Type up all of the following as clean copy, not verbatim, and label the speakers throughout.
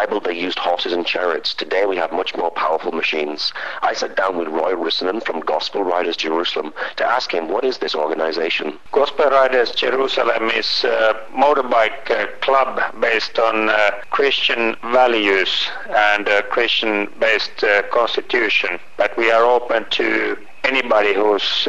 Speaker 1: Bible, they used horses and chariots. Today we have much more powerful machines. I sat down with Roy Rissenen from Gospel Riders Jerusalem to ask him, what is this organization?
Speaker 2: Gospel Riders Jerusalem is a motorbike club based on Christian values and a Christian-based constitution. But we are open to anybody who's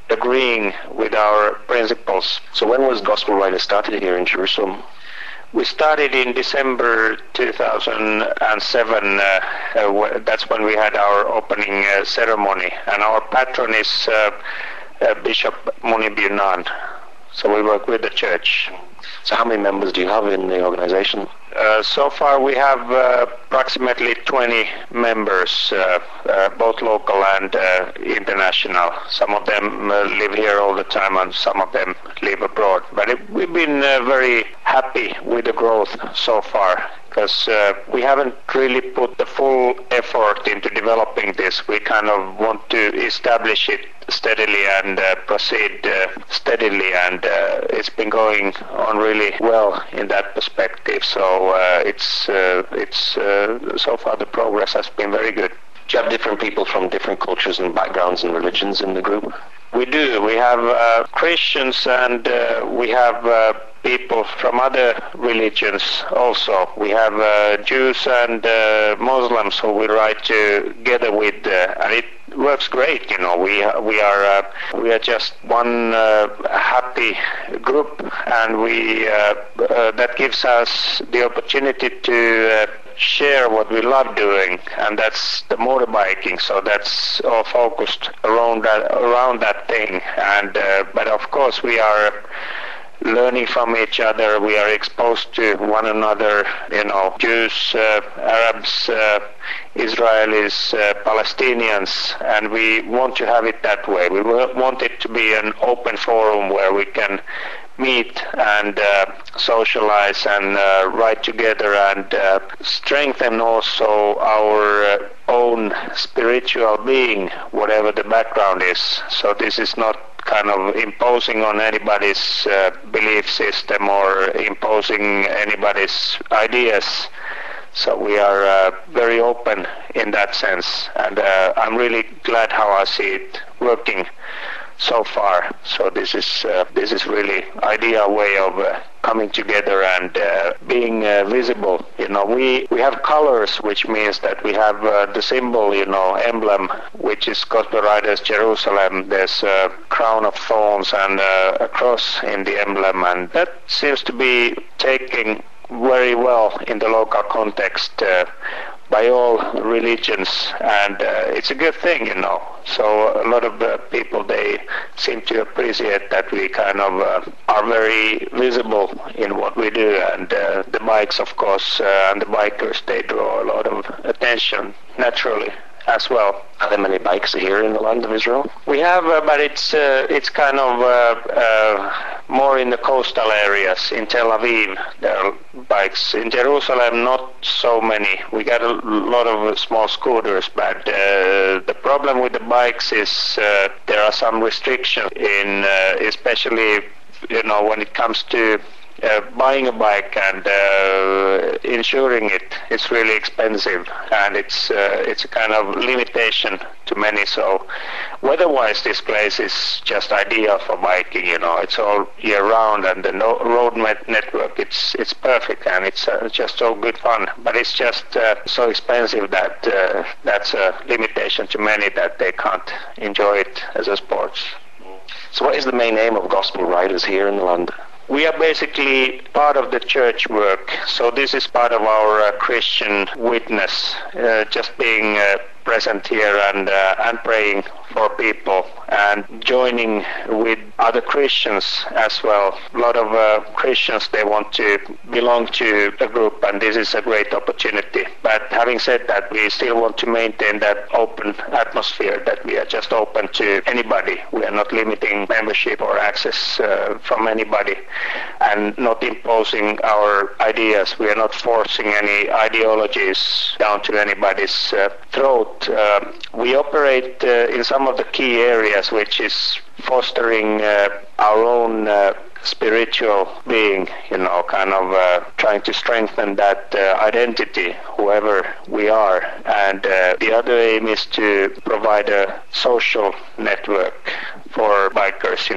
Speaker 2: agreeing with our principles.
Speaker 1: So when was Gospel Riders started here in Jerusalem?
Speaker 2: We started in December 2007. That's when we had our opening ceremony. And our patron is Bishop Munibunan. So we work with the church.
Speaker 1: So how many members do you have in the organization?
Speaker 2: So far we have approximately 20 members, both local and international. Some of them live here all the time and some of them live abroad. But we've been very happy with the growth so far, because we haven't really put the full effort into developing this. We kind of want to establish it steadily and proceed steadily, and it's been going on really well in that perspective. So it's so far the progress has been very good.
Speaker 1: Do you have different people from different cultures and backgrounds and religions in the group?
Speaker 2: We do. We have Christians and we have people from other religions also. We have Jews and Muslims who we ride together with, and it works great. You know, we are just one happy group, and we that gives us the opportunity to share what we love doing, and that's the motorbiking. So that's all focused around that thing. And but of course we are learning from each other. We are exposed to one another, you know, Jews, Arabs, Israelis, Palestinians, and we want to have it that way. We want it to be an open forum where we can meet and socialize and ride together and strengthen also our own spiritual being, whatever the background is. So this is not kind of imposing on anybody's belief system or imposing anybody's ideas. So we are very open in that sense, and I'm really glad how I see it working so far. So this is really ideal way of coming together and being visible. You know, we have colors, which means that we have the symbol, you know, emblem, which is Gospel Riders Jerusalem. There's a crown of thorns and a cross in the emblem, and that seems to be taking very well in the local context by all religions, and it's a good thing, you know. So a lot of people, they seem to appreciate that we kind of are very visible in what we do, and the bikes, of course, and the bikers, they draw a lot of attention naturally as well.
Speaker 1: Are there many bikes here in the land of Israel?
Speaker 2: We have, but it's kind of more in the coastal areas. In Tel Aviv, there are bikes. In Jerusalem, not so many. We got a lot of small scooters, but the problem with the bikes is there are some restrictions in, especially, you know, when it comes to buying a bike and insuring it. It's really expensive, and it's a kind of limitation to many. So weather-wise, this place is just ideal for biking. You know, it's all year round, and the road network, it's perfect, and it's just so good fun. But it's just so expensive that that's a limitation to many, that they can't enjoy it as a sport.
Speaker 1: So what is the main aim of Gospel Riders here in the land?
Speaker 2: We are basically part of the church work, so this is part of our Christian witness, just being present here and praying for people and joining with other Christians as well. A lot of Christians, they want to belong to a group, and this is a great opportunity. But having said that, we still want to maintain that open atmosphere, that we are just open to anybody. We are not limiting membership or access from anybody, and not imposing our ideas. We are not forcing any ideologies down to anybody's throat. We operate in some of the key areas, which is fostering our own spiritual being, kind of trying to strengthen that identity, whoever we are. And the other aim is to provide a social network for bikers.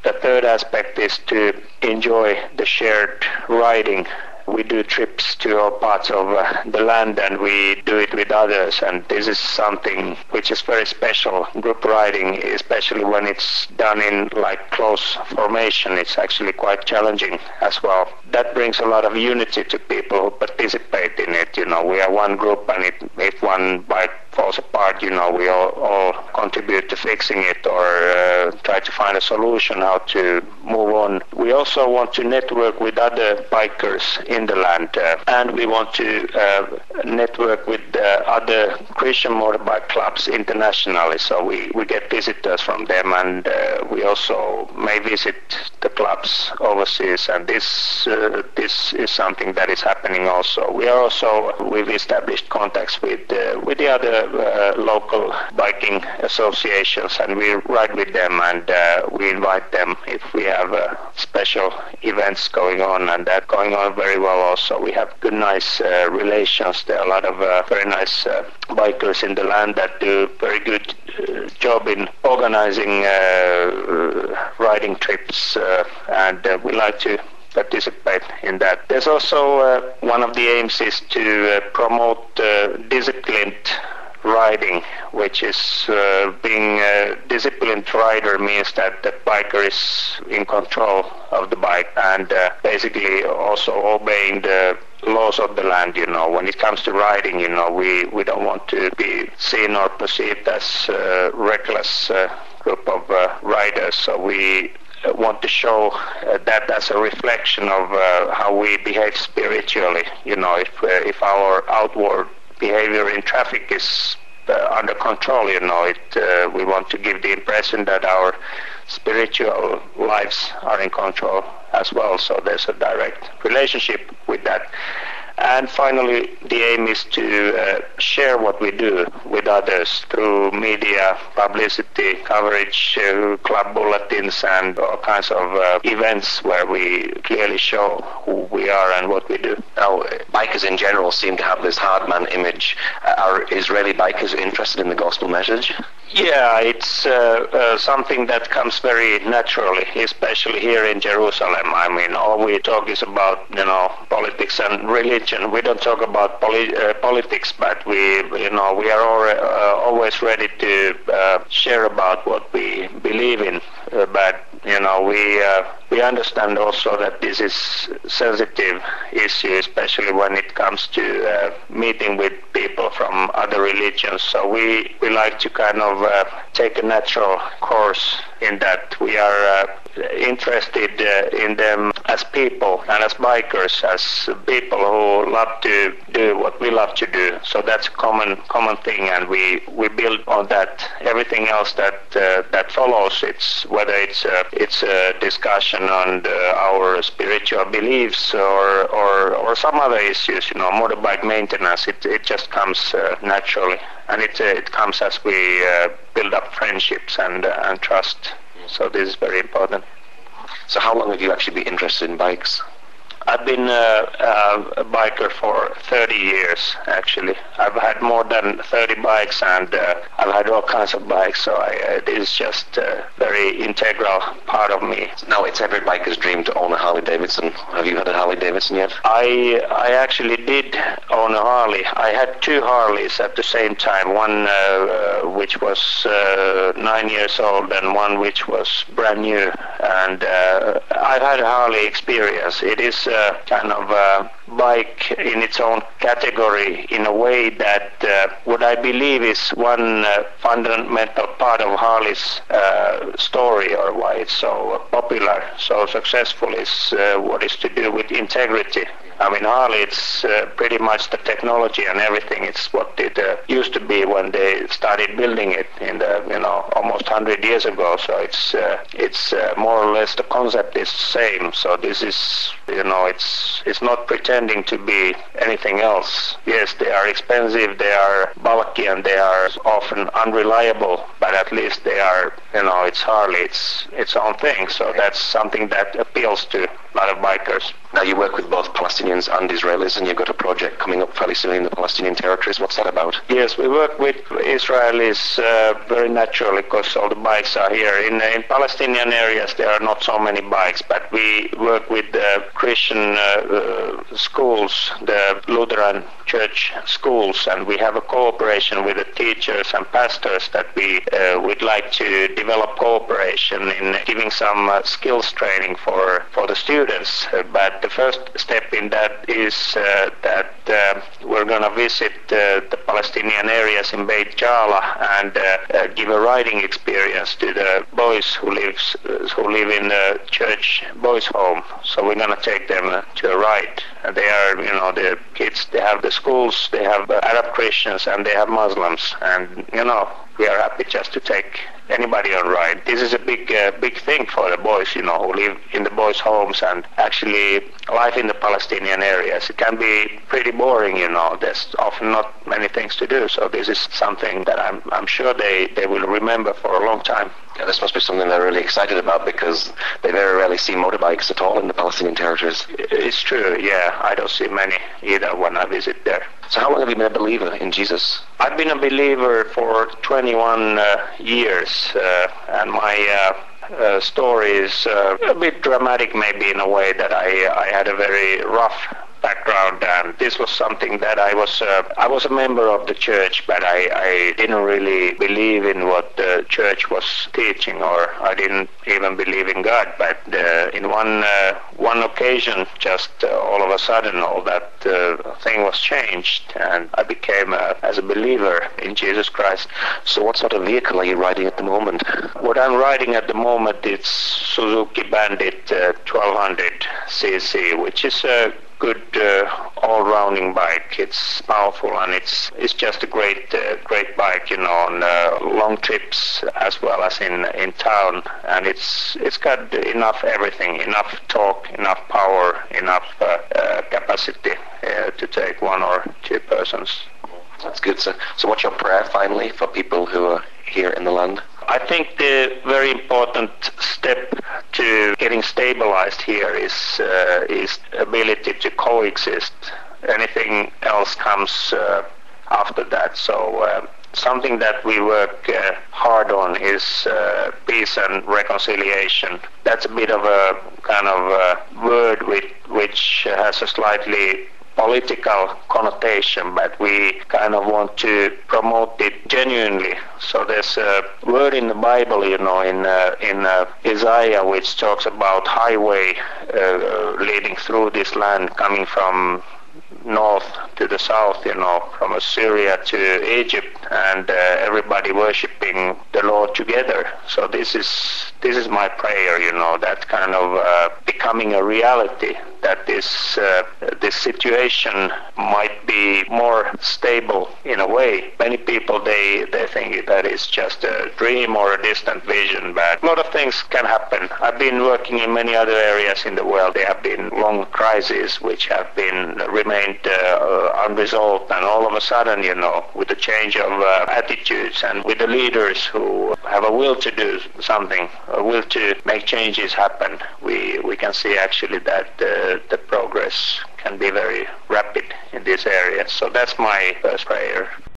Speaker 2: The third aspect is to enjoy the shared riding. We do trips to all parts of the land, and we do it with others, and this is something which is very special. Group riding, especially when it's done in close formation, it's actually quite challenging as well. That brings a lot of unity to people who participate in it. We are one group, and if one bike falls apart, we all contribute to fixing it or try to find a solution how to move on. We also want to network with other bikers in the land, and we want to network with other Christian motorbike clubs internationally, so we get visitors from them, and we also may visit the clubs overseas, and this is something that is happening also. We've established contacts with the other local biking associations, and we ride with them, and we invite them if we have special events going on, and that going on very well also. We have good, nice relations. There are a lot of very nice bikers in the land that do very good job in organizing riding trips, and we like to participate in that. There's also one of the aims is to promote disciplined riding, which is being a disciplined rider means that the biker is in control of the bike and basically also obeying the laws of the land. When it comes to riding, we don't want to be seen or perceived as a reckless group of riders, so we want to show that as a reflection of how we behave spiritually. If our outward behavior in traffic is under control, we want to give the impression that our spiritual lives are in control as well, so there's a direct relationship with that. And finally, the aim is to share what we do with others through media, publicity, coverage, club bulletins, and all kinds of events where we clearly show who we are and what we do.
Speaker 1: Now, bikers in general seem to have this hard man image. Are Israeli bikers interested in the gospel message?
Speaker 2: Yeah, it's something that comes very naturally, especially here in Jerusalem. I mean, all we talk is about, politics and religion. We don't talk about politics, but we are always ready to share about what we believe in. But we understand also that this is sensitive issue, especially when it comes to meeting with people from other religions. So we like to kind of take a natural course in that. We are interested in them as people and as bikers, as people who love to do what we love to do. So that's a common thing, and we build on that. Everything else that follows, whether it's a discussion on our spiritual beliefs or some other issues, motorbike maintenance, it just comes naturally, and it comes as we build up friendships and trust. So this is very important.
Speaker 1: So how long have you actually been interested in bikes?
Speaker 2: I've been a biker for 30 years, actually. I've had more than 30 bikes, and I've had all kinds of bikes, so it is just a very integral part of me.
Speaker 1: Now, it's every biker's dream to own a Harley Davidson. Have you had a Harley Davidson yet?
Speaker 2: I actually did own a Harley. I had two Harleys at the same time, one which was 9 years old and one which was brand new. And I've had a Harley experience. It is kind of a bike in its own category in a way that what I believe is one fundamental part of Harley's story, or why it's so popular, so successful, is what is to do with integrity. I mean, Harley, it's pretty much the technology and everything. It's what it used to be when they started building it in the, almost 100 years ago. So it's more or less the concept is the same. So this is, it's not pretend. pretending to be anything else. Yes, they are expensive, they are bulky, and they are often unreliable, but at least they are, it's hardly its own thing. So that's something that appeals to a lot of bikers.
Speaker 1: Now you work with both Palestinians and Israelis, and you've got a project coming up fairly soon in the Palestinian territories. What's that about?
Speaker 2: Yes, we work with Israelis very naturally because all the bikes are here. In Palestinian areas there are not so many bikes, but we work with Christian schools, the Lutheran church schools, and we have a cooperation with the teachers and pastors that we would like to develop cooperation in giving some skills training for the students. But the first step in that is that we're going to visit the Palestinian areas in Beit Jala and give a riding experience to the boys who live in the church boys' home. So we're going to take them to a ride. And they are, the kids, they have the schools, they have Arab Christians, and they have Muslims. And, we are happy just to take anybody on ride. This is a big thing for the boys, who live in the boys' homes, and actually life in the Palestinian areas. It can be pretty boring, There's often not many things to do. So this is something that I'm sure they will remember for a long time.
Speaker 1: Yeah, this must be something they're really excited about because they very rarely see motorbikes at all in the Palestinian territories.
Speaker 2: It's true, yeah. I don't see many either when I visit there.
Speaker 1: So how long have you been a believer in Jesus?
Speaker 2: I've been a believer for 21 years, and my story is a bit dramatic maybe in a way that I had a very rough background, and this was something that I was a member of the church, but I didn't really believe in what the church was teaching, or I didn't even believe in God. But in one occasion, just all of a sudden, all that thing was changed, and I became as a believer in Jesus Christ.
Speaker 1: So what sort of vehicle are you riding at the moment?
Speaker 2: What I'm riding at the moment is Suzuki Bandit 1200 cc, which is a good all-rounding bike. It's powerful, and it's just a great bike, on long trips as well as in town. And it's got enough everything, enough torque, enough power, enough capacity to take one or two persons.
Speaker 1: That's good. So what's your prayer finally for people who are here in the land?
Speaker 2: I think the very important step to getting stabilized here is ability to coexist. Anything else comes after that. So something that we work hard on is peace and reconciliation. That's a bit of a kind of word which has a slightly political connotation, but we kind of want to promote it genuinely. So there's a word in the Bible, in Isaiah, which talks about highway leading through this land, coming from north to the south, from Assyria to Egypt, and everybody worshiping the Lord together. So this is my prayer, that kind of becoming a reality, that this situation might be more stable in a way. Many people, they think that it's just a dream or a distant vision, but a lot of things can happen. I've been working in many other areas in the world. There have been long crises which have remained unresolved, and all of a sudden, with the change of attitudes and with the leaders who have a will to do something, a will to make changes happen, we can see actually that the progress can be very rapid in this area. So that's my first prayer.